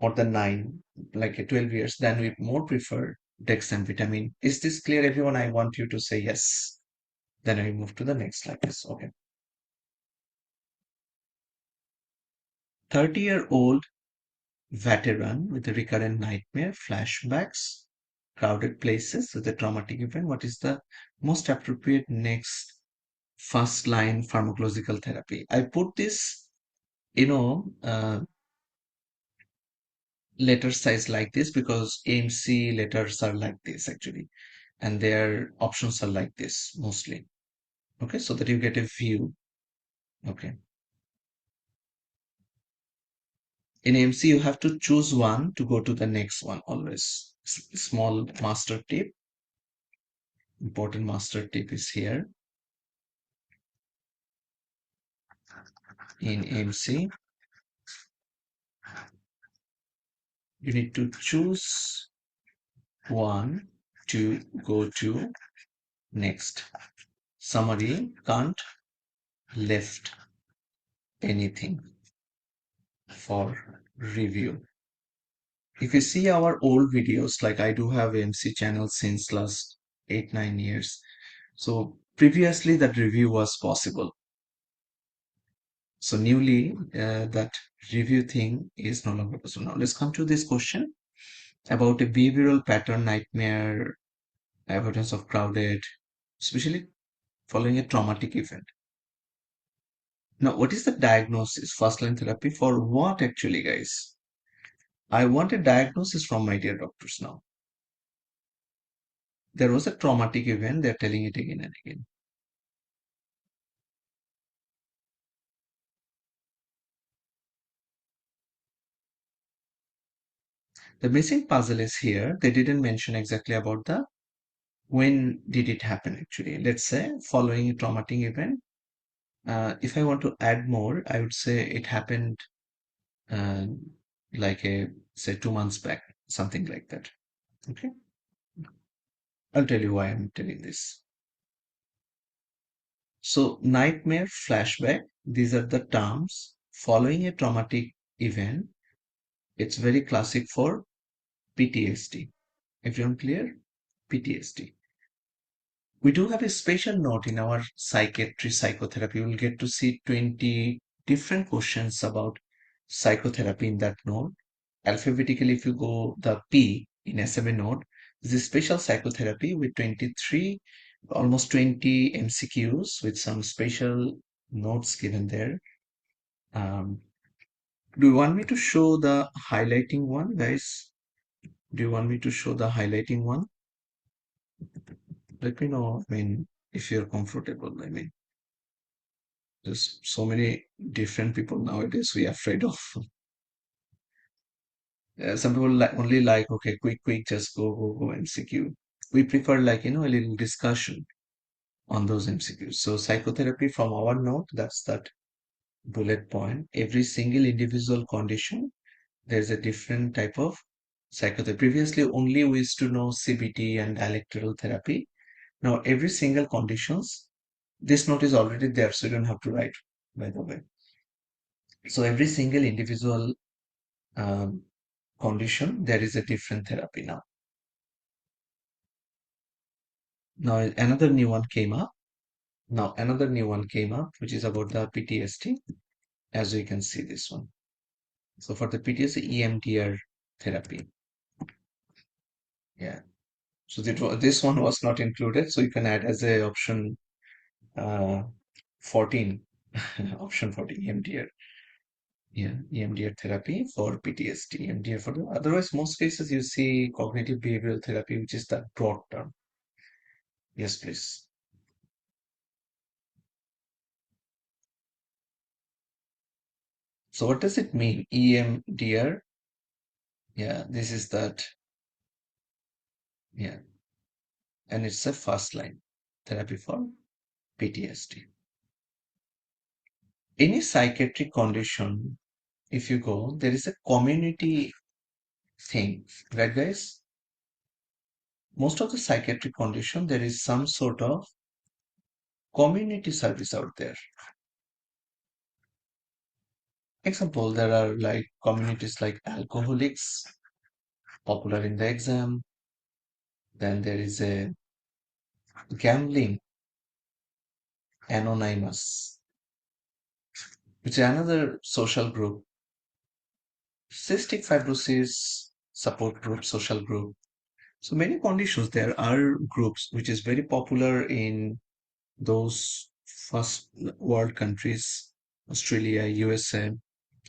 or the 9, like a 12 years, then we more prefer dexamphetamine. Is this clear, everyone? I want you to say yes. Then I move to the next slide. Yes, okay. 30-year-old veteran with a recurrent nightmare, flashbacks, crowded places with a traumatic event. What is the most appropriate next first line pharmacological therapy? I put this, you know, letter size like this because AMC letters are like this actually, and their options are like this mostly. Okay, so that you get a view. Okay. In AMC, you have to choose one to go to the next one always. Small master tip, important master tip is here. In AMC, you need to choose one to go to next. Summary, can't left anything for review. If you see our old videos, like I do have AMC channel since last 8 9 years. So previously that review was possible. So newly that review thing is no longer possible. Now let's come to this question about a behavioral pattern, nightmare, avoidance of crowded, especially following a traumatic event. Now, what is the diagnosis? First line therapy for what actually, guys? I want a diagnosis from my dear doctors now. There was a traumatic event, they're telling it again and again. The missing puzzle is here. They didn't mention exactly about the when did it happen actually. Let's say following a traumatic event. If I want to add more, I would say it happened uh, like a say 2 months back, something like that. Okay, I'll tell you why I'm telling this. So nightmare, flashback, these are the terms following a traumatic event. It's very classic for PTSD. Everyone clear? PTSD. We do have a special note in our psychiatry psychotherapy. We'll get to see 20 different questions about psychotherapy in that note. Alphabetically, if you go the P in SMA note, this is special psychotherapy with 23, almost 20 MCQs with some special notes given there. Um, do you want me to show the highlighting one, guys? Do you want me to show the highlighting one? Let me know. I mean, if you're comfortable. I mean, there's so many different people nowadays we are afraid of. Some people only like, okay, quick, just go MCQ. We prefer like, a little discussion on those MCQs. So psychotherapy from our note, that's that bullet point. Every single individual condition, there's a different type of psychotherapy. Previously, only we used to know CBT and dialectical therapy. Now, every single conditions, This note is already there, so you don't have to write, by the way. So every single individual um, condition, there is a different therapy now. Now another new one came up. Now another new one came up, which is about the PTSD, as you can see this one. So for the PTSD, EMDR therapy. Yeah. So this one was not included, so you can add as a option uh, 14, option 14, EMDR. Yeah, EMDR therapy for PTSD, EMDR for the otherwise most cases you see cognitive behavioral therapy, which is the broad term. Yes, please. So what does it mean? EMDR? Yeah, this is that. Yeah, and it's a first line therapy for PTSD. Any psychiatric condition, if you go, there is a community thing, right, guys? Most of the psychiatric condition, there is some sort of community service out there. Example, there are like communities like alcoholics, popular in the exam. Then there is a gambling anonymous, which is another social group. Cystic fibrosis support group, social group. So many conditions. There are groups which is very popular in those first world countries, Australia, USA,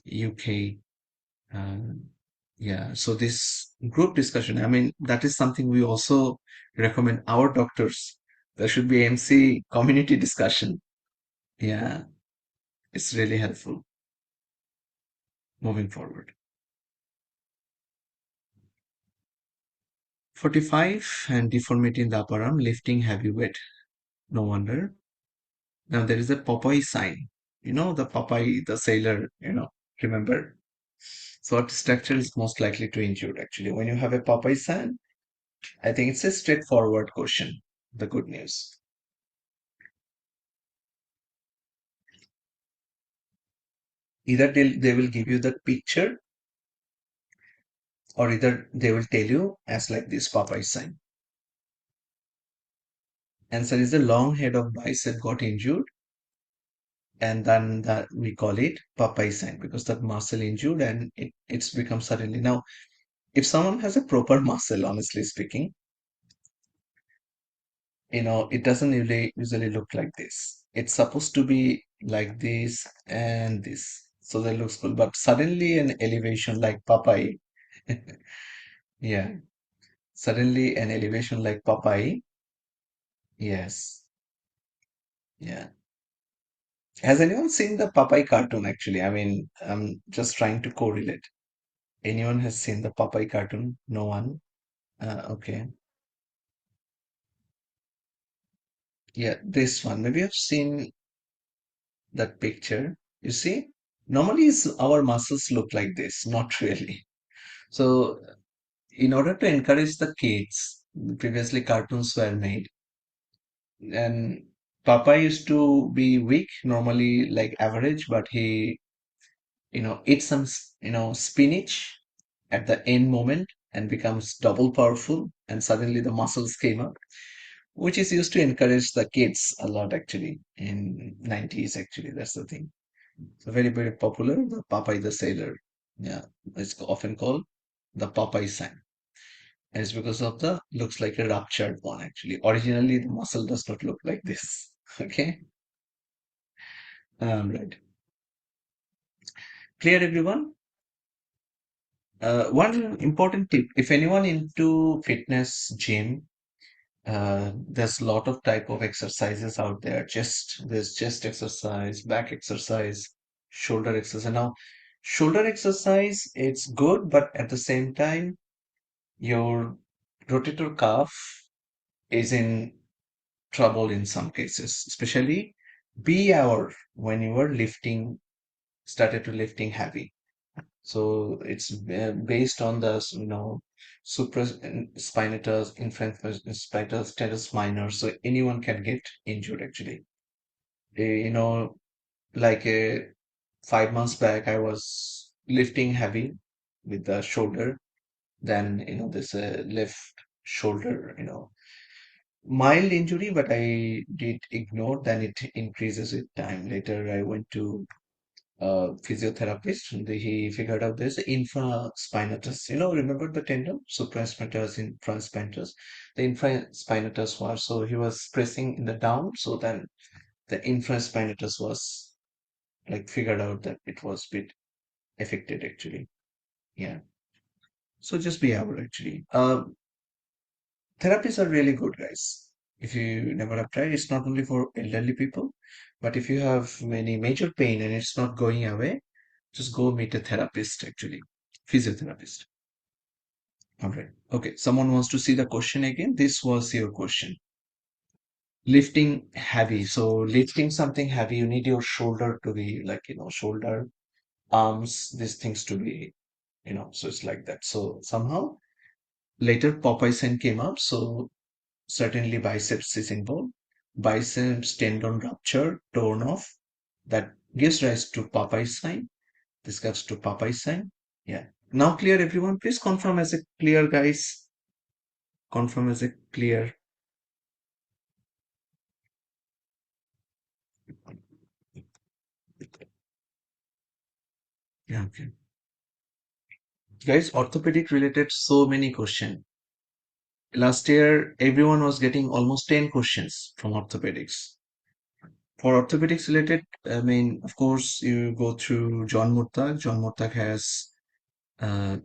UK. Yeah, so this group discussion, I mean, that is something we also recommend our doctors. There should be MC community discussion. Yeah, it's really helpful moving forward. 45 and deformity in the upper arm, lifting heavy weight. No wonder. Now there is a Popeye sign. You know, the Popeye, the sailor, remember? So what structure is most likely to injure actually? When you have a Popeye sign, I think it's a straightforward question. The good news. Either they will give you the picture or either they will tell you as like this Popeye sign. Answer is the long head of bicep got injured and then that we call it Popeye sign because that muscle injured and it's become suddenly. Now, if someone has a proper muscle, honestly speaking, it doesn't usually look like this. It's supposed to be like this and this. So that looks cool. But suddenly an elevation like Popeye, yeah, suddenly an elevation like Popeye, yes, yeah. Has anyone seen the Popeye cartoon actually? I mean, I'm just trying to correlate. Anyone has seen the Popeye cartoon? No one? Okay. Yeah, this one. Maybe I've seen that picture. You see? Normally our muscles look like this, not really. So in order to encourage the kids, previously cartoons were made, and Papa used to be weak, normally like average, but he, eats some, spinach at the end moment and becomes double powerful, and suddenly the muscles came up, which is used to encourage the kids a lot actually in 90s actually, that's the thing. So very, very popular, the Popeye the Sailor. Yeah, it's often called the Popeye sign. And it's because of the looks like a ruptured one actually. Originally, the muscle does not look like this. Okay, right. Clear, everyone? One important tip: if anyone into fitness gym, there's a lot of type of exercises out there. There's chest exercise, back exercise, shoulder exercise. Now, shoulder exercise it's good, but at the same time, your rotator cuff is in trouble in some cases, especially B hour when you are started to lifting heavy. So it's based on the, supraspinatus, infraspinatus, teres minor. So anyone can get injured actually. You know, like 5 months back, I was lifting heavy with the shoulder. Then, this left shoulder, mild injury, but I did ignore. Then it increases with time. Later, I went to a physiotherapist. And he figured out this infraspinatus. Remember the tendon? Supraspinatus, infraspinatus. The infraspinatus was, so he was pressing in the down. So then the infraspinatus was like figured out that it was bit affected actually. Yeah. So just be aware actually. Therapies are really good, guys. If you never have tried, it's not only for elderly people, but if you have any major pain and it's not going away, just go meet a therapist actually, physiotherapist. All right. Okay. Someone wants to see the question again. This was your question. Lifting heavy. So lifting something heavy, you need your shoulder to be like, shoulder, arms, these things to be, so it's like that. So somehow later Popeye sign came up. So certainly biceps is involved. Biceps tendon rupture, torn off. That gives rise to Popeye sign. This gives to Popeye sign. Yeah. Now clear, everyone. Please confirm as a clear, guys. Confirm as a clear. Yeah, okay. Guys, orthopedic related so many questions. Last year, everyone was getting almost 10 questions from orthopedics. For orthopedics related, I mean, of course, you go through John Murtagh. John Murtagh has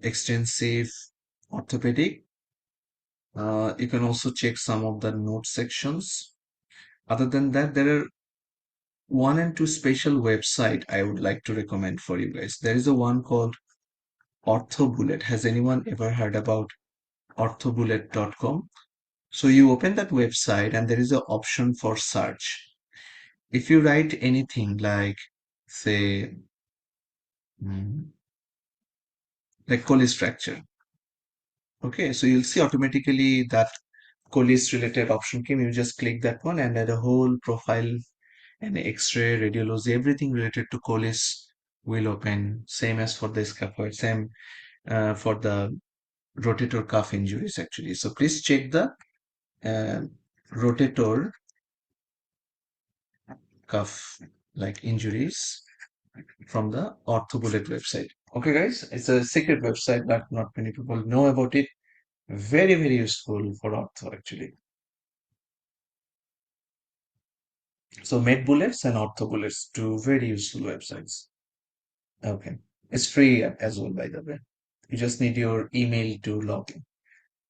extensive orthopedic. You can also check some of the note sections. Other than that, there are one and two special website I would like to recommend for you guys. There is a one called OrthoBullet. Has anyone ever heard about orthobullet.com? So you open that website and there is an option for search. If you write anything like, say, mm, like Colles fracture, okay, so you'll see automatically that Colles related option came. You just click that one and the whole profile and X-ray, radiology, everything related to Colles will open. Same as for the scaphoid, same for the rotator cuff injuries actually. So please check the uh, rotator cuff like injuries from the OrthoBullet website. Okay, guys, it's a secret website that not many people know about it. Very, very useful for ortho actually. So MedBullets and OrthoBullets, two very useful websites. Okay, it's free as well, by the way. You just need your email to log in.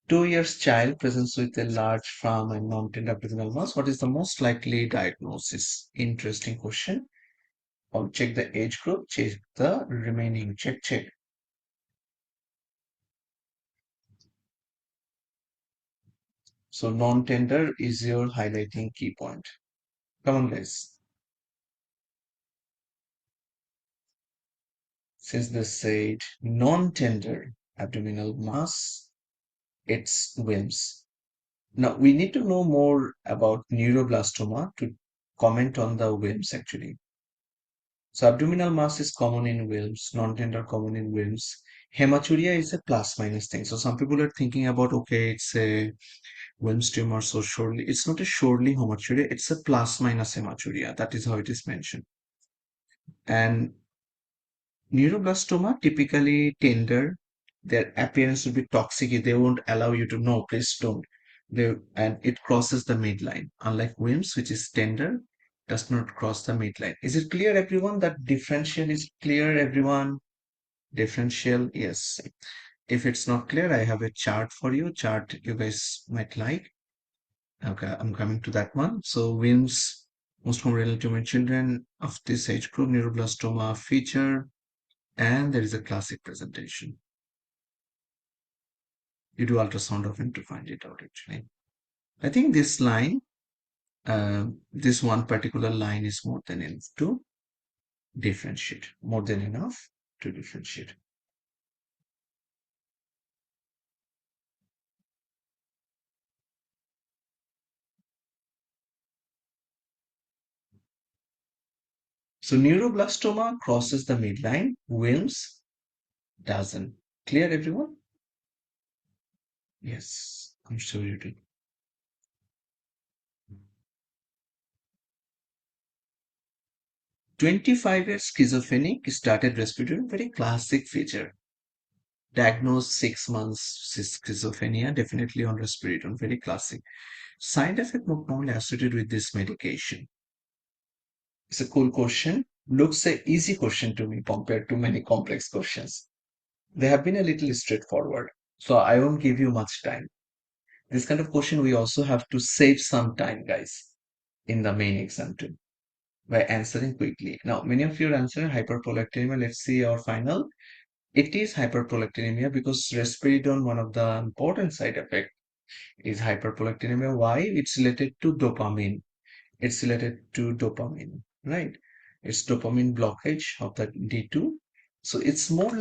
2 years child presents with a large firm and non-tender abdominal mass. What is the most likely diagnosis? Interesting question. I'll check the age group, check the remaining, check. So non-tender is your highlighting key point. Come on, guys. Since they said non-tender abdominal mass, it's WIMS. Now we need to know more about neuroblastoma to comment on the WIMS actually. So abdominal mass is common in WILMS, non-tender common in WILMS. Hematuria is a plus minus thing. So some people are thinking about, okay, it's a WILMS tumor, so surely it's not a surely hematuria, it's a plus minus hematuria. That is how it is mentioned. And neuroblastoma typically tender, their appearance will be toxic. They won't allow you to know, please don't. And it crosses the midline. Unlike WIMS, which is tender, does not cross the midline. Is it clear, everyone? That differential is clear, everyone? Differential, yes. If it's not clear, I have a chart for you. Chart you guys might like. Okay, I'm coming to that one. So WIMS, most common renal tumor in children of this age group, neuroblastoma feature, and there is a classic presentation. You do ultrasound of it to find it out actually. I think this line, this one particular line is more than enough to differentiate, more than enough to differentiate. So neuroblastoma crosses the midline, Wilms doesn't. Clear, everyone? Yes, I'm sure you do. 25-year schizophrenic started respiratory, very classic feature. Diagnosed 6 months schizophrenia, definitely on risperidone, very classic. Side effect not normally associated with this medication. It's a cool question. Looks a easy question to me compared to many complex questions. They have been a little straightforward, so I won't give you much time. This kind of question we also have to save some time, guys, in the main exam too, by answering quickly. Now, many of you are answering hyperprolactinemia. Let's see our final. It is hyperprolactinemia because risperidone, one of the important side effect is hyperprolactinemia. Why? It's related to dopamine. It's related to dopamine, right? It's dopamine blockage of the D2. So it's more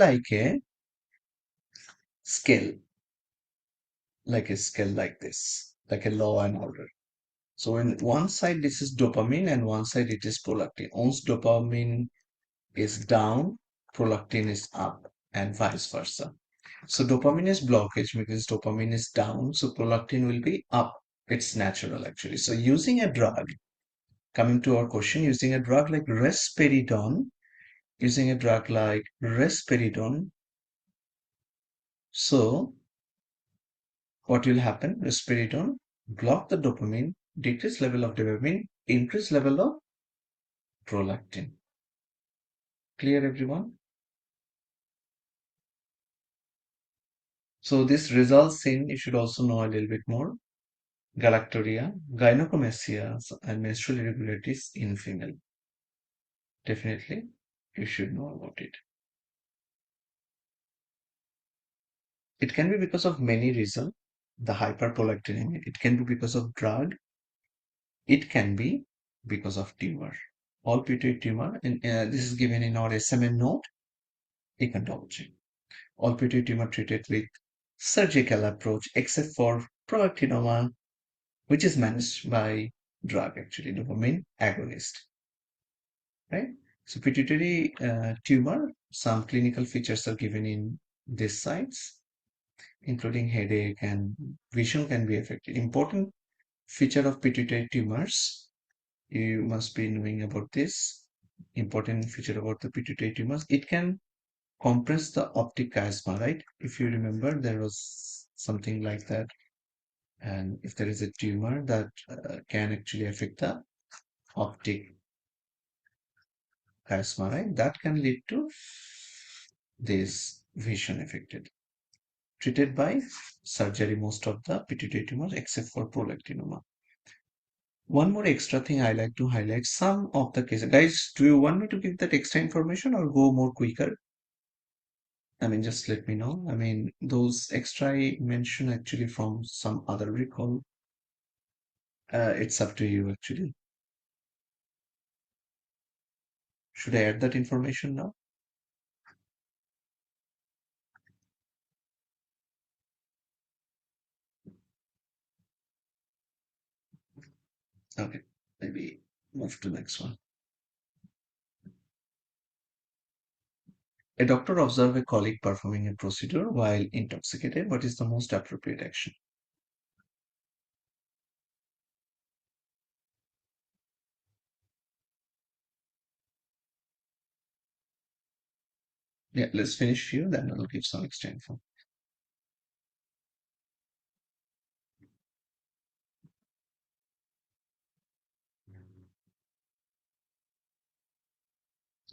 scale, like a scale like this, like a law and order. So in one side this is dopamine and one side it is prolactin. Once dopamine is down, prolactin is up and vice versa. So dopamine is blockage because dopamine is down, so prolactin will be up. It's natural actually. So using a drug, coming to our question, using a drug like risperidone, so what will happen? Risperidone block the dopamine, decrease level of dopamine, increase level of prolactin. Clear, everyone? So this results in, you should also know a little bit more, galactorrhea, gynecomastia, and menstrual irregularities in female. Definitely, you should know about it. It can be because of many reasons, the hyperprolactinemia. It can be because of drug. It can be because of tumor. All pituitary tumor, and this is given in our SMN note. You can double check. All pituitary tumor treated with surgical approach, except for prolactinoma, which is managed by drug, actually, dopamine agonist, right? So pituitary tumor, some clinical features are given in these sites, including headache and vision can be affected. Important feature of pituitary tumors, you must be knowing about this. Important feature about the pituitary tumors, it can compress the optic chiasma, right? If you remember, there was something like that. And if there is a tumor that can actually affect the optic chiasma, right? That can lead to this vision affected. Treated by surgery, most of the pituitary tumors, except for prolactinoma. One more extra thing I like to highlight, some of the cases. Guys, do you want me to give that extra information or go more quicker? I mean, just let me know. I mean, those extra I mentioned actually from some other recall. It's up to you actually. Should I add that information now? Okay, maybe move to the next one. A doctor observed a colleague performing a procedure while intoxicated. What is the most appropriate action? Yeah, let's finish here, then I'll give some extra info.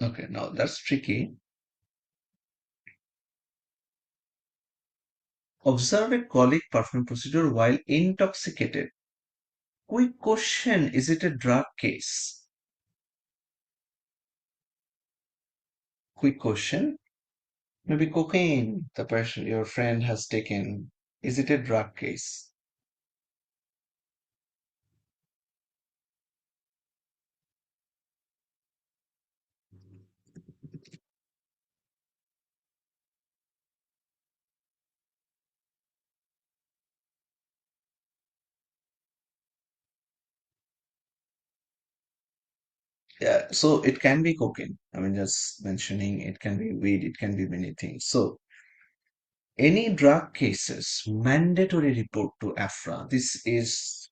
Okay, now that's tricky. Observe a colleague performing procedure while intoxicated. Quick question, is it a drug case? Quick question. Maybe cocaine the person, your friend has taken. Is it a drug case? Yeah, so it can be cocaine. I mean, just mentioning it can be weed, it can be many things. So any drug cases, mandatory report to AFRA. This is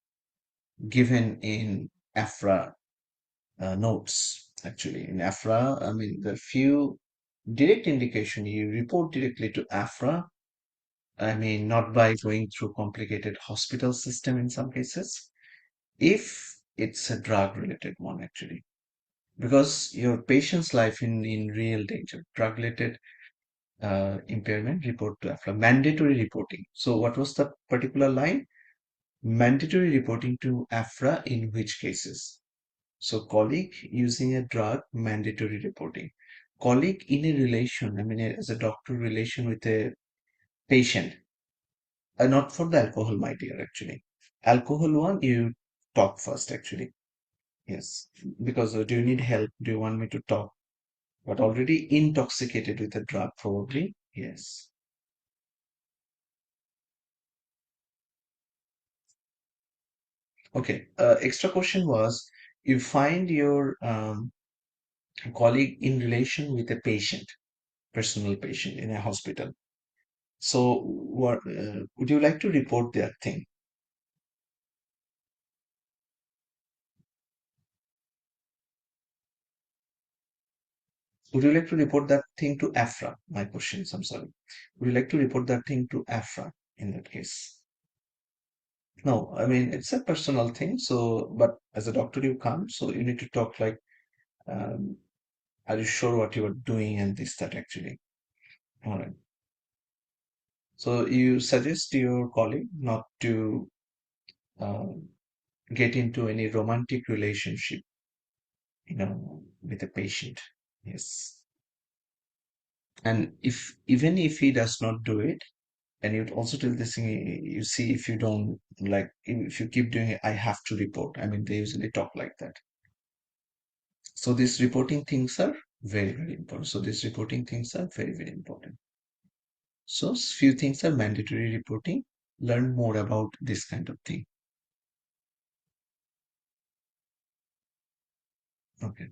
given in AFRA notes. Actually, in AFRA, I mean, the few direct indication you report directly to AFRA. I mean, not by going through complicated hospital system in some cases, if it's a drug related one actually, because your patient's life in real danger, drug related impairment, report to AFRA, mandatory reporting. So what was the particular line? Mandatory reporting to AFRA in which cases? So colleague using a drug, mandatory reporting. Colleague in a relation, I mean, as a doctor relation with a patient, not for the alcohol, my dear, actually. Alcohol one, you talk first, actually. Yes. Because do you need help? Do you want me to talk? But already intoxicated with a drug, probably. Yes. Okay. Extra question was you find your colleague in relation with a patient, personal patient in a hospital. So, what would you like to report that thing? Would you like to report that thing to AFRA? My questions, I'm sorry. Would you like to report that thing to AFRA in that case? No, I mean, it's a personal thing. So, but as a doctor, you come, so you need to talk like, um, are you sure what you are doing and this, that actually? All right. So you suggest to your colleague not to um, get into any romantic relationship, with a patient. Yes. And if even if he does not do it, and you'd also tell this thing, you see, if you don't like, if you keep doing it, I have to report. I mean, they usually talk like that. So these reporting things are very, very important. So these reporting things are very, very important. So few things are mandatory reporting. Learn more about this kind of thing. Okay.